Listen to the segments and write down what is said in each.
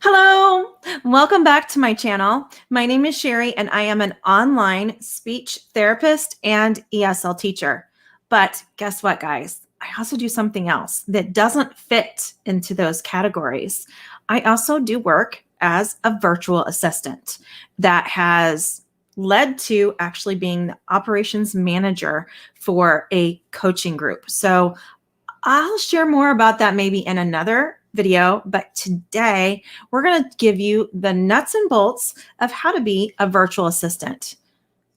Hello, welcome back to my channel. My name is Sherry and I am an online speech therapist and ESL teacher. But guess what, guys? I also do something else that doesn't fit into those categories. I also do work as a virtual assistant that has led to actually being the operations manager for a coaching group. So I'll share more about that maybe in another video, but today we're going to give you the nuts and bolts of how to be a virtual assistant.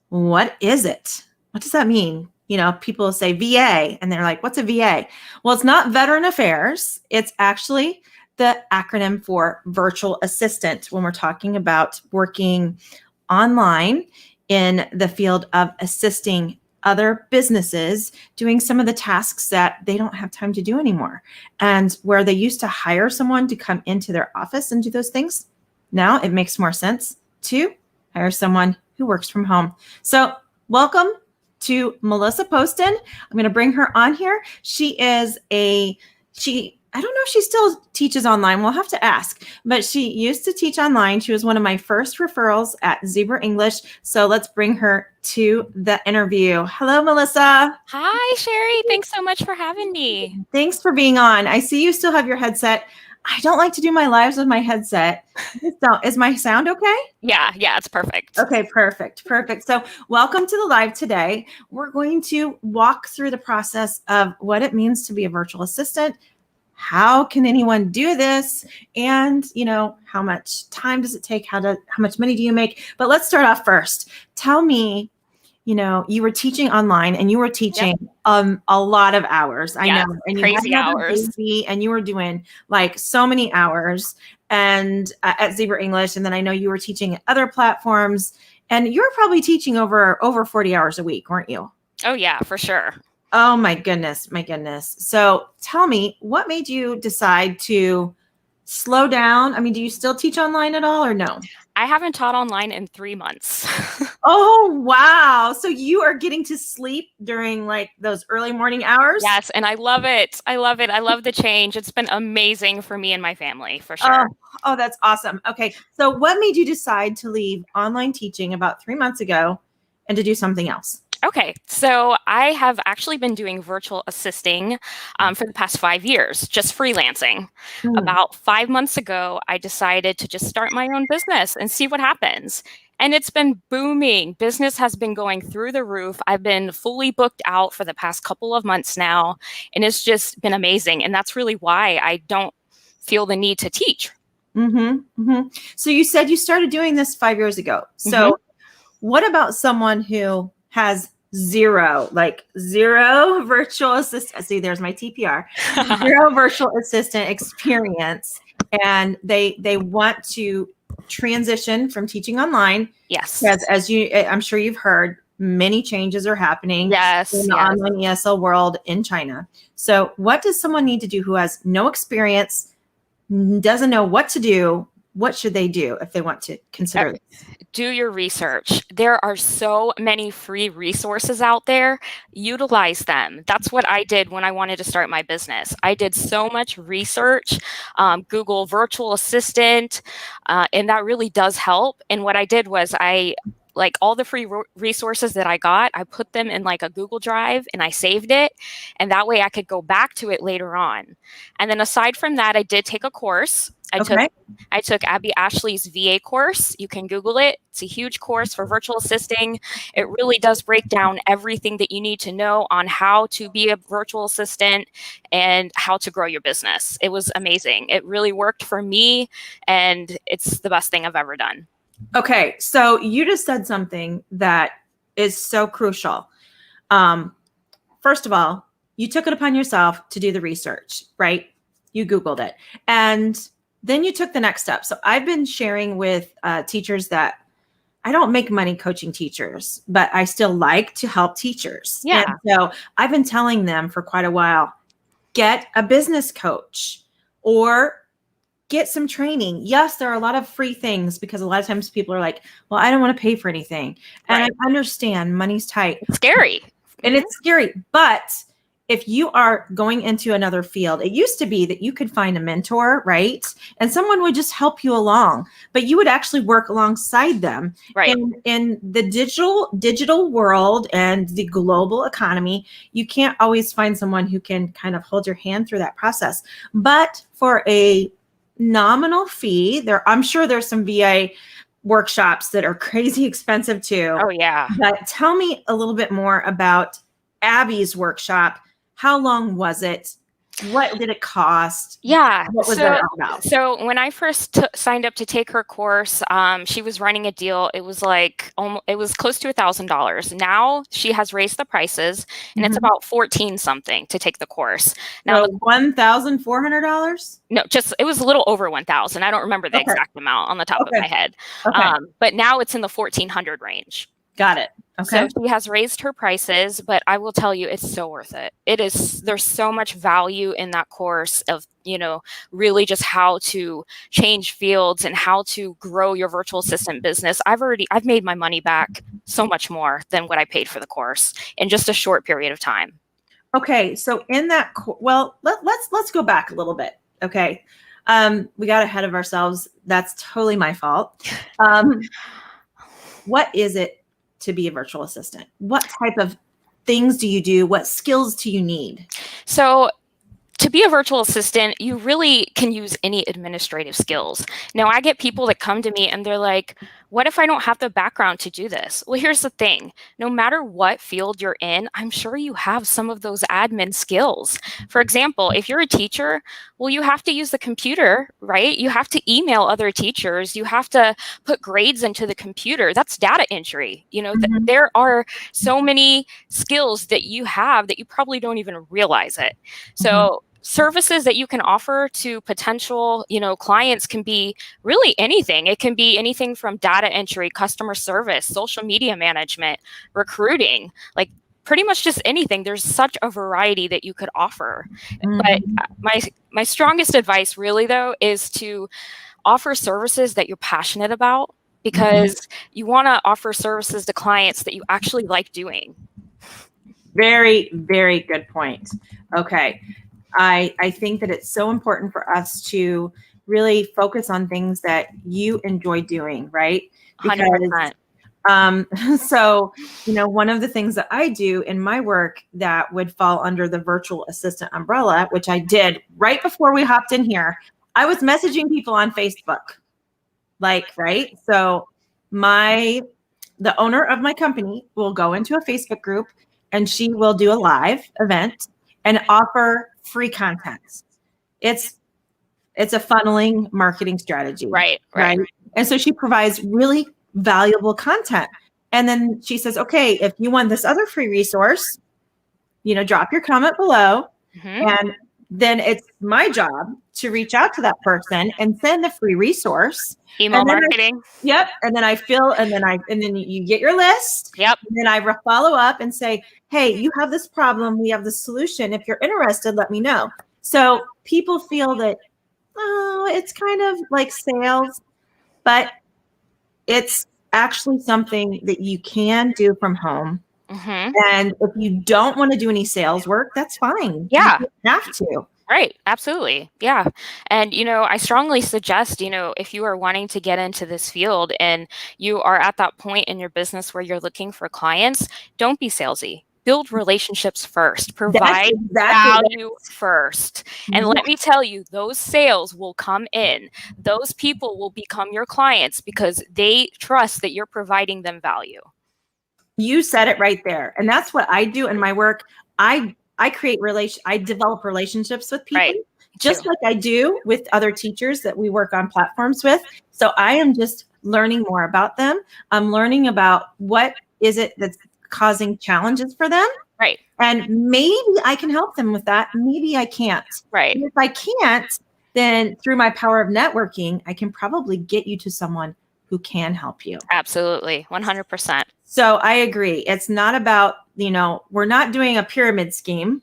What is it? What does that mean? You know, people say VA and they're like, what's a VA? Well, it's not Veteran Affairs. It's actually the acronym for virtual assistant when we're talking about working online in the field of assisting other businesses doing some of the tasks that they don't have time to do anymore. And where they used to hire someone to come into their office and do those things, now it makes more sense to hire someone who works from home. So welcome to Melissa Poston. I'm going to bring her on here. I don't know if she still teaches online. We'll have to ask, but she used to teach online. She was one of my first referrals at Zebra English. So let's bring her to the interview. Hello, Melissa. Hi, Sherry. Thanks so much for having me. Thanks for being on. I see you still have your headset. I don't like to do my lives with my headset. Is my sound okay? Yeah, it's perfect. Okay, perfect. So welcome to the live today. We're going to walk through the process of what it means to be a virtual assistant. How can anyone do this? And, how much time does it take? How much money do you make? But let's start off first. Tell me, you were teaching online and you were teaching a lot of hours. I know. And crazy you had hours. A baby and you were doing like so many hours and at Zebra English. And then I know you were teaching at other platforms and you're probably teaching over 40 hours a week, weren't you? Oh, yeah, for sure. Oh, my goodness. So tell me, what made you decide to slow down? I mean, do you still teach online at all or no? I haven't taught online in 3 months. Oh, wow. So you are getting to sleep during like those early morning hours? Yes, and I love it. I love the change. It's been amazing for me and my family, for sure. Oh, that's awesome. Okay. So what made you decide to leave online teaching about 3 months ago and to do something else? Okay, so I have actually been doing virtual assisting for the past 5 years, just freelancing. About 5 months ago, I decided to just start my own business and see what happens. And it's been booming. Business has been going through the roof. I've been fully booked out for the past couple of months now, and it's just been amazing. And that's really why I don't feel the need to teach. So you said you started doing this 5 years ago. So what about someone who has zero virtual assistant? See, there's my TPR. Zero virtual assistant experience, and they want to transition from teaching online. Yes, because I'm sure you've heard, many changes are happening. Yes, in the online ESL world in China. So, what does someone need to do who has no experience, doesn't know what to do? What should they do if they want to consider this? Do your research. There are so many free resources out there. Utilize them. That's what I did when I wanted to start my business. I did so much research, Google virtual assistant, and that really does help. And what I did was like all the free resources that I got, I put them in like a Google Drive and I saved it. And that way I could go back to it later on. And then aside from that, I did take a course. I took Abby Ashley's VA course. You can Google it. It's a huge course for virtual assisting. It really does break down everything that you need to know on how to be a virtual assistant and how to grow your business. It was amazing. It really worked for me, and it's the best thing I've ever done. Okay, so you just said something that is so crucial. First of all, you took it upon yourself to do the research, right? You Googled it. And then you took the next step. So I've been sharing with teachers that I don't make money coaching teachers, but I still like to help teachers. Yeah. And so I've been telling them for quite a while, get a business coach or get some training. Yes, there are a lot of free things because a lot of times people are like, well, I don't want to pay for anything. And I understand money's tight. It's scary. And it's scary, but if you are going into another field, it used to be that you could find a mentor, right? And someone would just help you along, but you would actually work alongside them. Right. In the digital world and the global economy, you can't always find someone who can kind of hold your hand through that process. But for a nominal fee, I'm sure there's some VA workshops that are crazy expensive too. Oh, yeah. But tell me a little bit more about Abby's workshop. How long was it? What did it cost? Yeah. What was that all about? So when I first signed up to take her course, she was running a deal. It was like it was close to $1,000. Now she has raised the prices, and it's about 14 something to take the course. Now so $1,400? No, it was a little over 1,000. I don't remember the exact amount on the top of my head. But now it's in the 1,400 range. Got it. Okay. So she has raised her prices, but I will tell you, it's so worth it. There's so much value in that course of, really just how to change fields and how to grow your virtual assistant business. I've made my money back so much more than what I paid for the course in just a short period of time. Okay. So in that, let's go back a little bit. Okay. We got ahead of ourselves. That's totally my fault. What is it to be a virtual assistant? What type of things do you do? What skills do you need? So to be a virtual assistant, you really can use any administrative skills. Now, I get people that come to me and they're like, what if I don't have the background to do this? Well, here's the thing. No matter what field you're in, I'm sure you have some of those admin skills. For example, if you're a teacher, well, you have to use the computer, right? You have to email other teachers. You have to put grades into the computer. That's data entry. There are so many skills that you have that you probably don't even realize it. So services that you can offer to potential, clients can be really anything. It can be anything from data entry, customer service, social media management, recruiting, like pretty much just anything. There's such a variety that you could offer. But my strongest advice really, though, is to offer services that you're passionate about, because you want to offer services to clients that you actually like doing. Very, very good point. Okay. I think that it's so important for us to really focus on things that you enjoy doing, right? Because 100%. So, one of the things that I do in my work that would fall under the virtual assistant umbrella, which I did right before we hopped in here, I was messaging people on Facebook, right? So the owner of my company will go into a Facebook group and she will do a live event and offer free content. It's a funneling marketing strategy. Right. And so she provides really valuable content. And then she says, okay, if you want this other free resource, drop your comment below. And then it's my job to reach out to that person and send the free resource. Email marketing. And then I fill, and then you get your list. Yep. And then I follow up and say, hey, you have this problem. We have the solution. If you're interested, let me know. So people feel that, it's kind of like sales, but it's actually something that you can do from home. And if you don't want to do any sales work, that's fine. Yeah. You don't have to. Right. Absolutely. Yeah. And, I strongly suggest, if you are wanting to get into this field and you are at that point in your business where you're looking for clients, don't be salesy. Build relationships first. Provide value first. And let me tell you, those sales will come in. Those people will become your clients because they trust that you're providing them value. You said it right there. And that's what I do in my work. I develop relationships with people, just like I do with other teachers that we work on platforms with. So I am just learning more about them. I'm learning about what is it that's causing challenges for them. Right. And maybe I can help them with that. Maybe I can't. Right. And if I can't, then through my power of networking, I can probably get you to someone who can help you. Absolutely. 100%. So I agree. It's not about, we're not doing a pyramid scheme.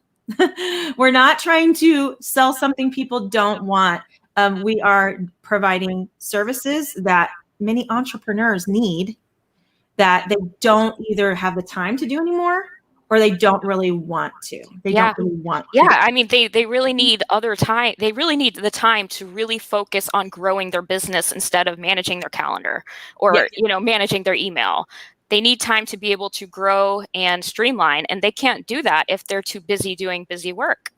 We're not trying to sell something people don't want. We are providing services that many entrepreneurs need that they don't either have the time to do anymore, or they don't really want to. They Yeah. don't really want Yeah, to. I mean, they really need other time. They really need the time to really focus on growing their business instead of managing their calendar Yes. or, managing their email. They need time to be able to grow and streamline, and they can't do that if they're too busy doing busy work.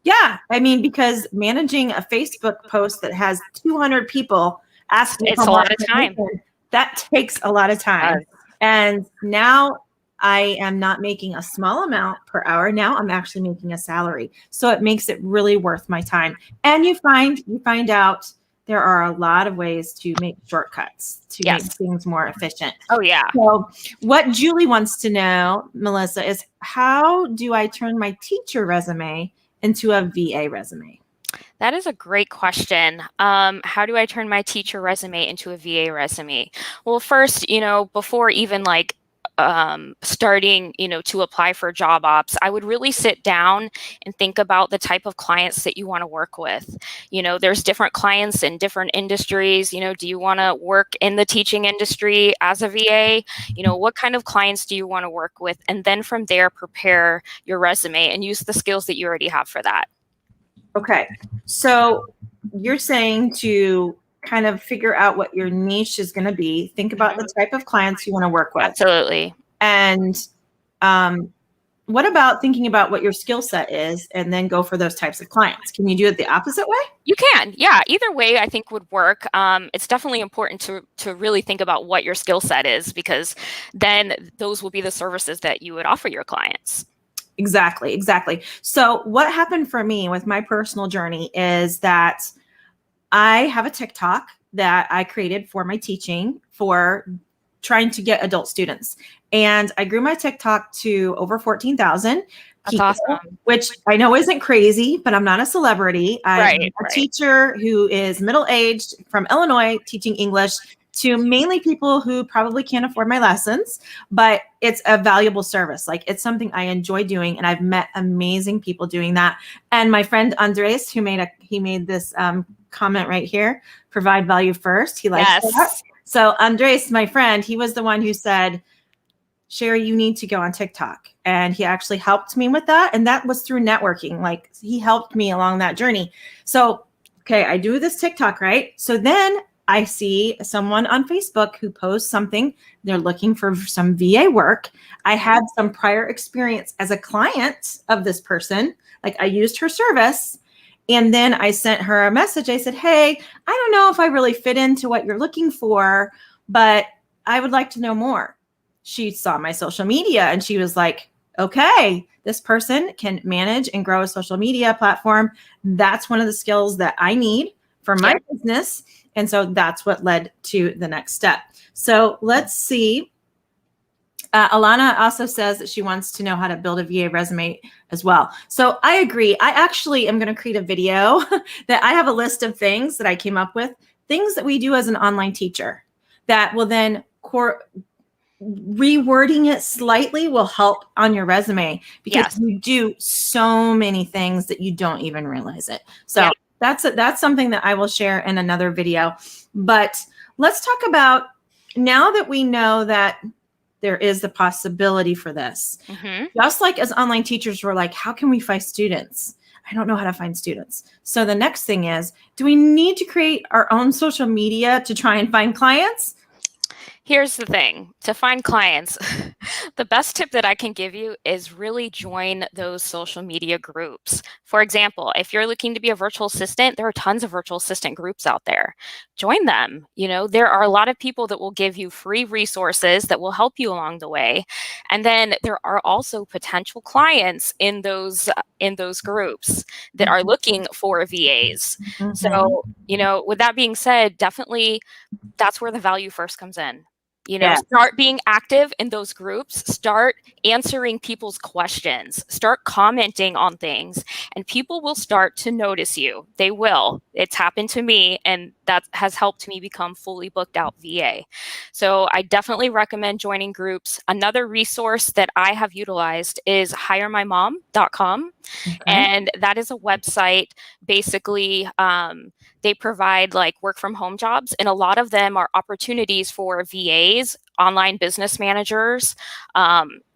Yeah. I mean, because managing a Facebook post that has 200 people asking It's for a more lot of time. information, that takes a lot of time. And now I am not making a small amount per hour. Now I'm actually making a salary. So it makes it really worth my time. And you find out there are a lot of ways to make shortcuts to make Yes. things more efficient. Oh, yeah. So what Julie wants to know, Melissa, is how do I turn my teacher resume into a VA resume? That is a great question. How do I turn my teacher resume into a VA resume? Well, first, before even starting, to apply for job ops, I would really sit down and think about the type of clients that you want to work with. There's different clients in different industries. Do you want to work in the teaching industry as a VA? What kind of clients do you want to work with? And then from there, prepare your resume and use the skills that you already have for that. Okay. So you're saying to kind of figure out what your niche is going to be, think about the type of clients you want to work with. Absolutely. And what about thinking about what your skill set is and then go for those types of clients? Can you do it the opposite way? You can. Yeah. Either way, I think would work. It's definitely important to really think about what your skill set is, because then those will be the services that you would offer your clients. Exactly. So what happened for me with my personal journey is that I have a TikTok that I created for my teaching for trying to get adult students. And I grew my TikTok to over 14,000 people, Awesome. which I know isn't crazy, but I'm not a celebrity. I'm a teacher who is middle-aged from Illinois teaching English to mainly people who probably can't afford my lessons, but it's a valuable service. Like, it's something I enjoy doing, and I've met amazing people doing that. And my friend Andres, who made this comment right here, provide value first. He likes that. So Andres, my friend, he was the one who said, Sherry, you need to go on TikTok. And he actually helped me with that. And that was through networking. Like, he helped me along that journey. So, okay, I do this TikTok, right? So then I see someone on Facebook who posts something. They're looking for some VA work. I had some prior experience as a client of this person. Like, I used her service. And then I sent her a message. I said, hey, I don't know if I really fit into what you're looking for, but I would like to know more. She saw my social media and she was like, okay, this person can manage and grow a social media platform. That's one of the skills that I need for my business. And so that's what led to the next step. So let's see. Alana also says that she wants to know how to build a VA resume as well. So I agree. I actually am going to create a video that I have a list of things that I came up with, things that we do as an online teacher that will then rewording it slightly will help on your resume, because you do so many things that you don't even realize it. So that's something that I will share in another video. But let's talk about, now that we know that there is the possibility for this, just like as online teachers, we're like, how can we find students? I don't know how to find students. So the next thing is, do we need to create our own social media to try and find clients? Here's the thing, to find clients, the best tip that I can give you is really join those social media groups. For example, if you're looking to be a virtual assistant, there are tons of virtual assistant groups out there. Join them. There are a lot of people that will give you free resources that will help you along the way. And then there are also potential clients in those groups that are looking for VAs. So, with that being said, definitely that's where the value first comes in. Start being active in those groups, start answering people's questions, start commenting on things, and people will start to notice you. They will. It's happened to me, and that has helped me become fully booked out VA. So I definitely recommend joining groups. Another resource that I have utilized is hiremymom.com. And that is a website. Basically, they provide like work from home jobs, and a lot of them are opportunities for VAs, online business managers,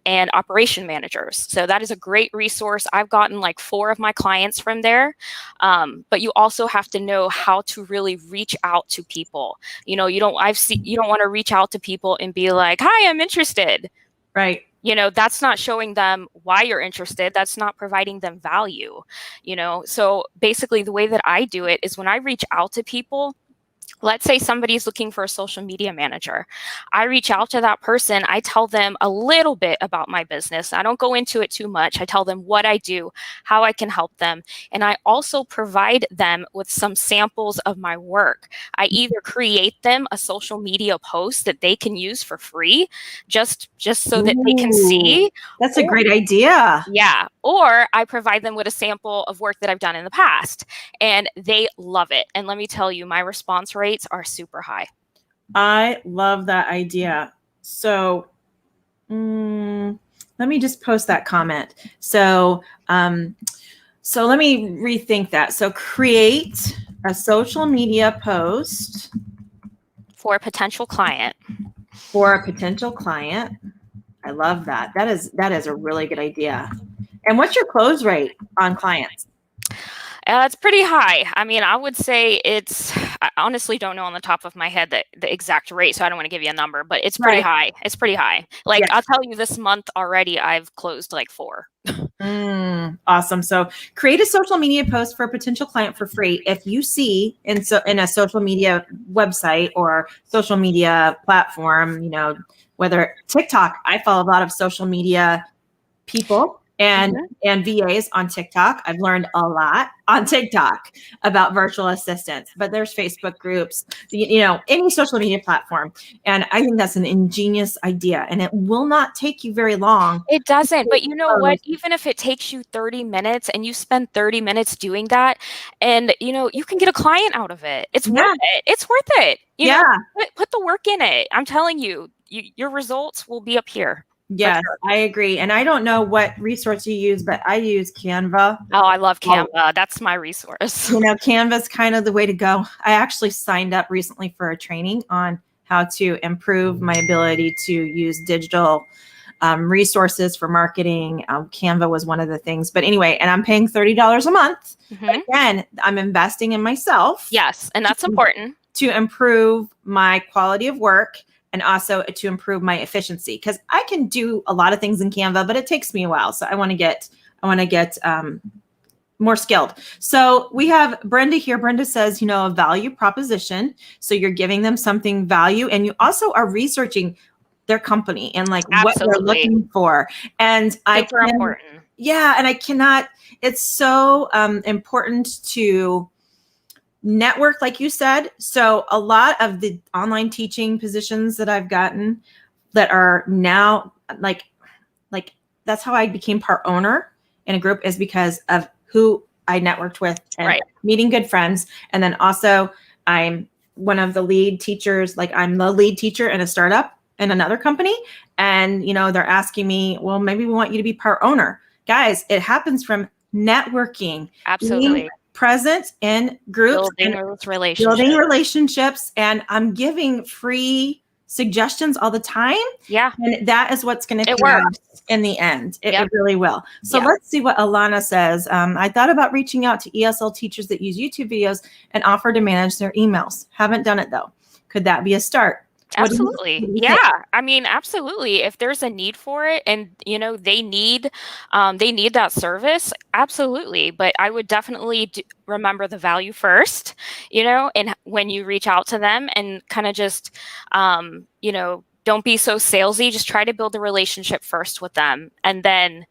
and operation managers. So that is a great resource. I've gotten like 4 of my clients from there. But you also have to know how to really reach out to people. You know, you don't want to reach out to people and be like, "Hi, I'm interested." Right. You know, that's not showing them why you're interested. That's not providing them value, you know? So basically the way that I do it is when I reach out to people, let's say somebody's looking for a social media manager. I reach out to that person. I tell them a little bit about my business. I don't go into it too much. I tell them what I do, how I can help them. And I also provide them with some samples of my work. I either create them a social media post that they can use for free, just so that they can Ooh, see. that's a great idea. Yeah. Or I provide them with a sample of work that I've done in the past, and they love it. And let me tell you, my response rates are super high. I love that idea. So let me just post that comment. So let me rethink that. So create a social media post For a potential client. for a potential client. I love that. That is a really good idea. And what's your close rate on clients? It's pretty high. I mean, I would say I honestly don't know on the top of my head the exact rate, so I don't want to give you a number, but it's pretty high. It's pretty high. Like, Yes. I'll tell you, this month already, I've closed like 4. Awesome. So create a social media post for a potential client for free. If you see in a social media website or social media platform, you know, whether TikTok, I follow a lot of social media people and VAs on TikTok. I've learned a lot on TikTok about virtual assistants, but there's Facebook groups, you know, any social media platform. And I think that's an ingenious idea, and it will not take you very long. It doesn't, but you know what? Even if it takes you 30 minutes and you spend 30 minutes doing that, and you know, you can get a client out of it. It's worth it. It's worth it. You know, put the work in it. I'm telling you, your results will be up here. Yes, sure. I agree. And I don't know what resource you use, but I use Canva. Oh, I love Canva. That's my resource. You know, Canva's kind of the way to go. I actually signed up recently for a training on how to improve my ability to use digital resources for marketing. Canva was one of the things. But anyway, and I'm paying $30 a month. Again, I'm investing in myself. Yes, and that's important. To improve my quality of work, and also to improve my efficiency, because I can do a lot of things in Canva, but it takes me a while. So I want to get more skilled. So we have Brenda here. Brenda says, you know, a value proposition. So you're giving them something value, and you also are researching their company and like what they're looking for. And important. Yeah. And I cannot, it's so important to network, like you said. So a lot of the online teaching positions that I've gotten that are now like that's how I became part owner in a group, is because of who I networked with and meeting good friends. And then also I'm one of the lead teachers, like I'm the lead teacher in a startup in another company. And, you know, they're asking me, well, maybe we want you to be part owner. Guys, it happens from networking. Absolutely. Present in groups, building relationships, and I'm giving free suggestions all the time. Yeah, and that is what's going to pay off in the end. It really will. So let's see what Alana says. I thought about reaching out to ESL teachers that use YouTube videos and offer to manage their emails. Haven't done it though. Could that be a start? Absolutely. Yeah. I mean, absolutely. If there's a need for it and, you know, they need that service, absolutely. But I would definitely remember the value first, you know, and when you reach out to them, and kind of just, you know, don't be so salesy. Just try to build a relationship first with them, and then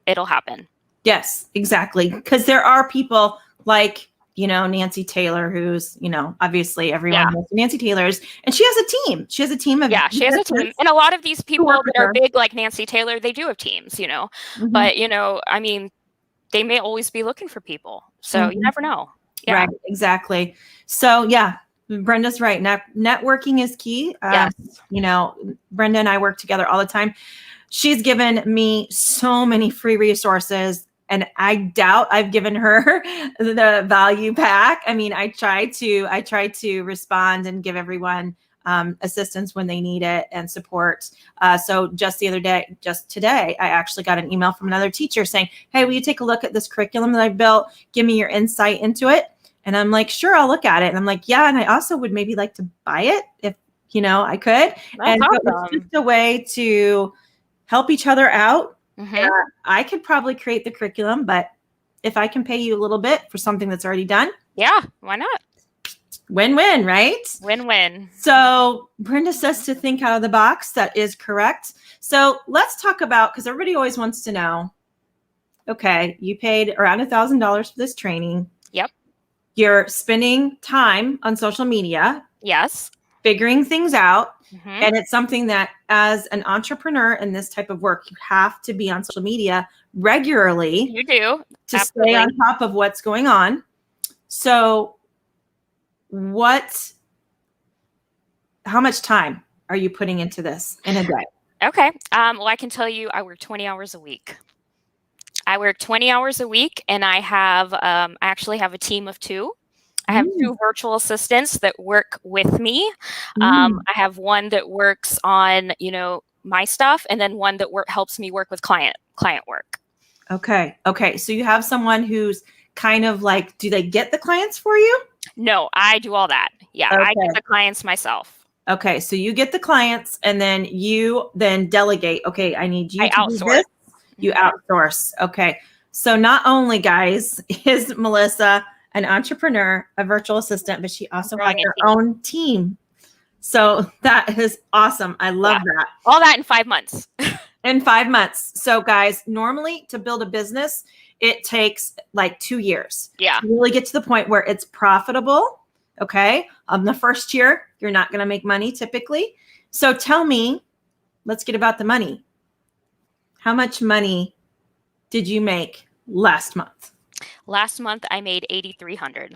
it'll happen. Yes, exactly. Because there are people like, you know, Nancy Taylor, who's, you know, obviously everyone knows Nancy Taylor's, and she has a team. She has a team of she has a team. And a lot of these people that are big like Nancy Taylor, they do have teams, you know. But, you know, I mean, they may always be looking for people. So you never know. Yeah. Right, exactly. So yeah, Brenda's right. Networking is key. You know, Brenda and I work together all the time. She's given me so many free resources, and I doubt I've given her the value back. I mean, I try to respond and give everyone assistance when they need it and support. So just today, I actually got an email from another teacher saying, hey, will you take a look at this curriculum that I built? Give me your insight into it. And I'm like, sure, I'll look at it. And I'm like, yeah, and I also would maybe like to buy it if, I could. That's and awesome. so it's just a way to help each other out. Mm-hmm. I could probably create the curriculum, but if I can pay you a little bit for something that's already done. Yeah, why not? Win-win, right? Win-win. So Brenda says to think out of the box. That is correct. So let's talk about, because everybody always wants to know, okay, you paid around $1,000 for this training. Yep. You're spending time on social media. Yes. Figuring things out. Mm-hmm. And it's something that as an entrepreneur in this type of work, you have to be on social media regularly. You do. To Absolutely. stay on top of what's going on. So how much time are you putting into this in a day? Okay. Well, I can tell you I work 20 hours a week. I work 20 hours a week, and I actually have a team of 2. I have 2 virtual assistants that work with me. I have one that works on, my stuff, and then one that helps me work with client work. Okay. So you have someone who's kind of like, do they get the clients for you? No, I do all that. Yeah, okay. I get the clients myself. Okay, so you get the clients, and then you delegate. Okay, I need you to outsource. Do this. You outsource. Okay, so not only, guys, is Melissa an entrepreneur, a virtual assistant, but she also has her own team. So that is awesome. I love that. All that in 5 months. In 5 months. So guys, normally to build a business, it takes like 2 years. Yeah. To really get to the point where it's profitable. Okay. The first year, you're not going to make money typically. So tell me, let's get about the money. How much money did you make last month? Last month, I made $8,300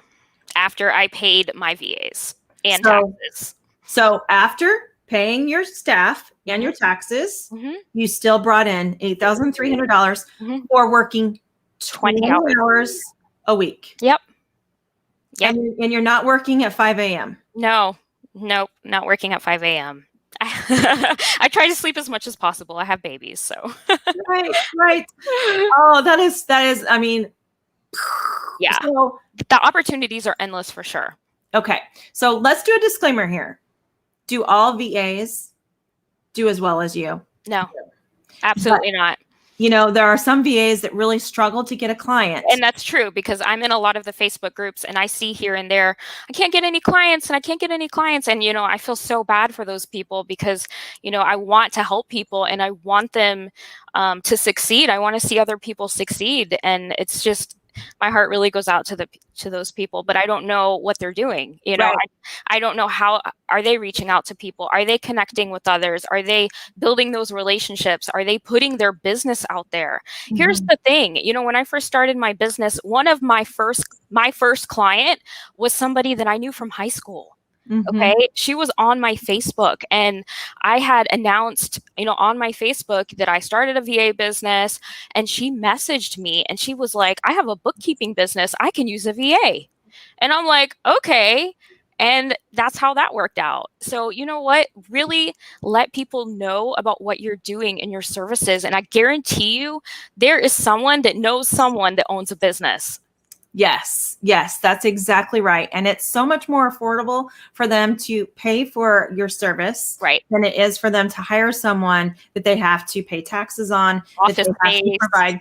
after I paid my VAs and taxes. So after paying your staff and your taxes, you still brought in $8,300 for working 20 hours a week. Yep. And you're not working at 5 a.m. No, not working at 5 a.m. I try to sleep as much as possible. I have babies, so. Right. Oh, that is, I mean. Yeah. So, the opportunities are endless for sure. Okay. So let's do a disclaimer here. Do all VAs do as well as you? No, absolutely not. There are some VAs that really struggle to get a client. And that's true, because I'm in a lot of the Facebook groups, and I see here and there, I can't get any clients and I can't get any clients. And, I feel so bad for those people because, I want to help people and I want them to succeed. I want to see other people succeed. And it's just, my heart really goes out to those people, but I don't know what they're doing. I don't know how are they reaching out to people? Are they connecting with others? Are they building those relationships? Are they putting their business out there? Here's the thing, when I first started my business, one of my first client was somebody that I knew from high school. Okay. She was on my Facebook, and I had announced, on my Facebook that I started a VA business, and she messaged me and she was like, I have a bookkeeping business. I can use a VA. And I'm like, okay. And that's how that worked out. So you know what? Really let people know about what you're doing and your services. And I guarantee you there is someone that knows someone that owns a business. Yes, that's exactly right. And it's so much more affordable for them to pay for your service than it is for them to hire someone that they have to pay taxes on, office that they have to provide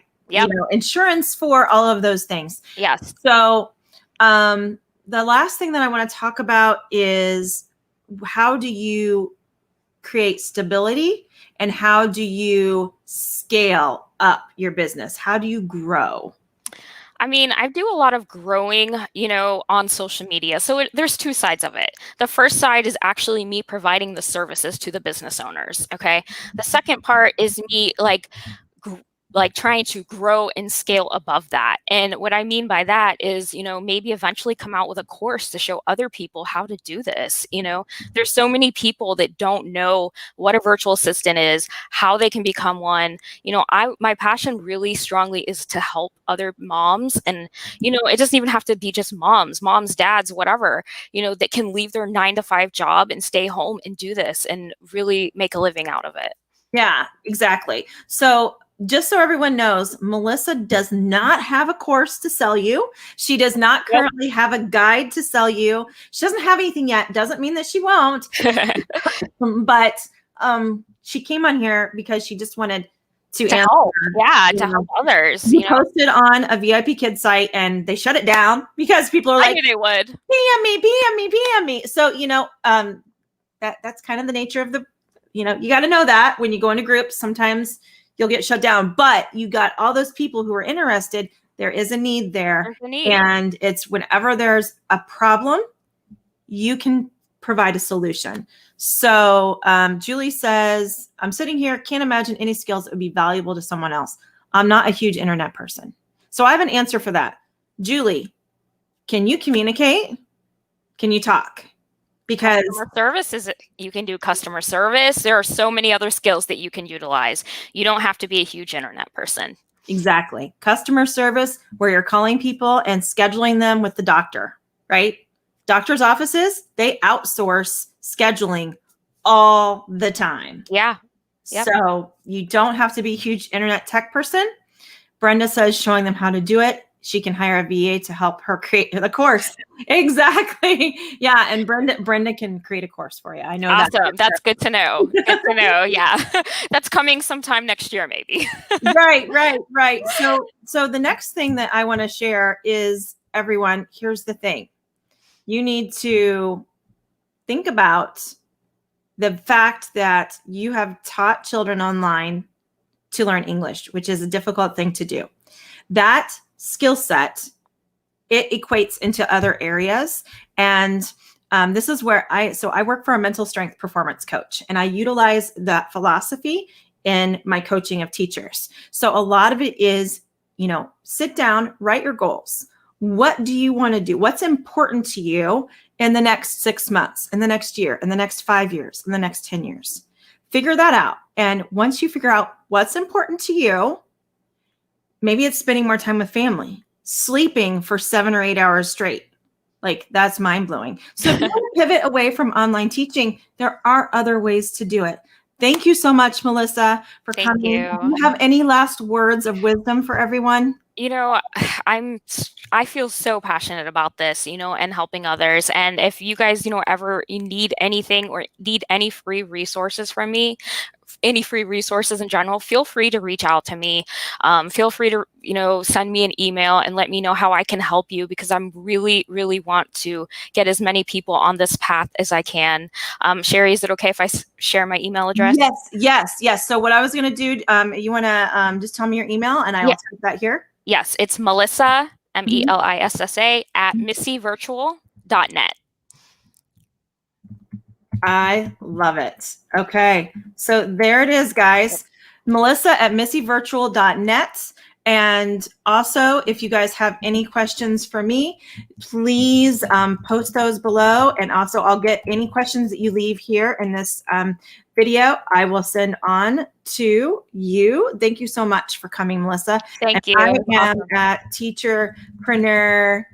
insurance for, all of those things. Yes. So the last thing that I want to talk about is, how do you create stability and how do you scale up your business? How do you grow? I mean, I do a lot of growing, on social media. So there's 2 sides of it. The first side is actually me providing the services to the business owners. Okay. The second part is me like trying to grow and scale above that. And what I mean by that is, maybe eventually come out with a course to show other people how to do this. There's so many people that don't know what a virtual assistant is, how they can become one. My passion really strongly is to help other moms. And, it doesn't even have to be just moms, dads, whatever, that can leave their 9-to-5 job and stay home and do this and really make a living out of it. Yeah, exactly. So just so everyone knows, Melissa does not have a course to sell you. She does not currently have a guide to sell you. She doesn't have anything yet. Doesn't mean that she won't. But she came on here because she just wanted to answer. Help others. You posted on a VIP Kids site and they shut it down because people are like, I knew they would. PM me. So, that's kind of the nature of the, you got to know that when you go into groups, sometimes you'll get shut down, but you got all those people who are interested. There is a need there. There's a need. And it's whenever there's a problem, you can provide a solution. So Julie says, I'm sitting here, can't imagine any skills that would be valuable to someone else. I'm not a huge internet person. So I have an answer for that. Julie, can you communicate? Can you talk? Because customer service you can do customer service. There are so many other skills that you can utilize. You don't have to be a huge internet person. Exactly. Customer service, where you're calling people and scheduling them with the doctor, right? Doctor's offices, they outsource scheduling all the time. Yeah. Yep. So you don't have to be a huge internet tech person. Brenda says showing them how to do it. She can hire a VA to help her create the course. Exactly. Yeah. And Brenda can create a course for you. I know. Awesome. That's good to know. Good to know. Yeah. That's coming sometime next year, maybe. Right. So the next thing that I want to share is, everyone, here's the thing. You need to think about the fact that you have taught children online to learn English, which is a difficult thing to do. That skill set, it equates into other areas. And this is where I work for a mental strength performance coach, and I utilize that philosophy in my coaching of teachers. So a lot of it is, sit down, write your goals. What do you want to do? What's important to you in the next 6 months, in the next year, in the next 5 years, in the next 10 years? Figure that out. And once you figure out what's important to you, maybe it's spending more time with family, sleeping for 7 or 8 hours straight. Like, that's mind blowing. So if you want to pivot away from online teaching, there are other ways to do it. Thank you so much, Melissa, for coming. Do you have any last words of wisdom for everyone? I feel so passionate about this, and helping others. And if you guys, ever you need anything or need any free resources from me, any free resources in general, feel free to reach out to me. Feel free to, send me an email and let me know how I can help you, because I'm really, really want to get as many people on this path as I can. Sherry, is it okay if I share my email address? Yes. So what I was going to do, you want to just tell me your email and I will type that here. Yes, it's Melissa, Melissa, at missyvirtual.net. I love it. Okay. So there it is, guys. Melissa at missyvirtual.net. And also, if you guys have any questions for me, please post those below. And also, I'll get any questions that you leave here in this video, I will send on to you. Thank you so much for coming, Melissa. Thank you. I am at Teacherpreneur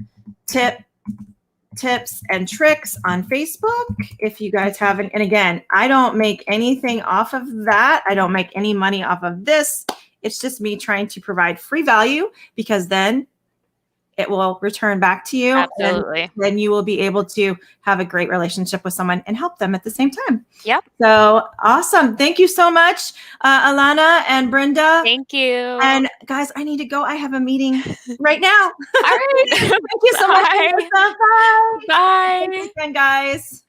Tips and Tricks on Facebook. If you guys haven't, and again, I don't make anything off of that. I don't make any money off of this. It's just me trying to provide free value, because then it will return back to you. Absolutely. And then you will be able to have a great relationship with someone and help them at the same time. Yep. So awesome. Thank you so much, Alana and Brenda. Thank you. And guys, I need to go. I have a meeting right now. All right. Thank you so much. Bye. Bye. Bye. Thanks again, guys.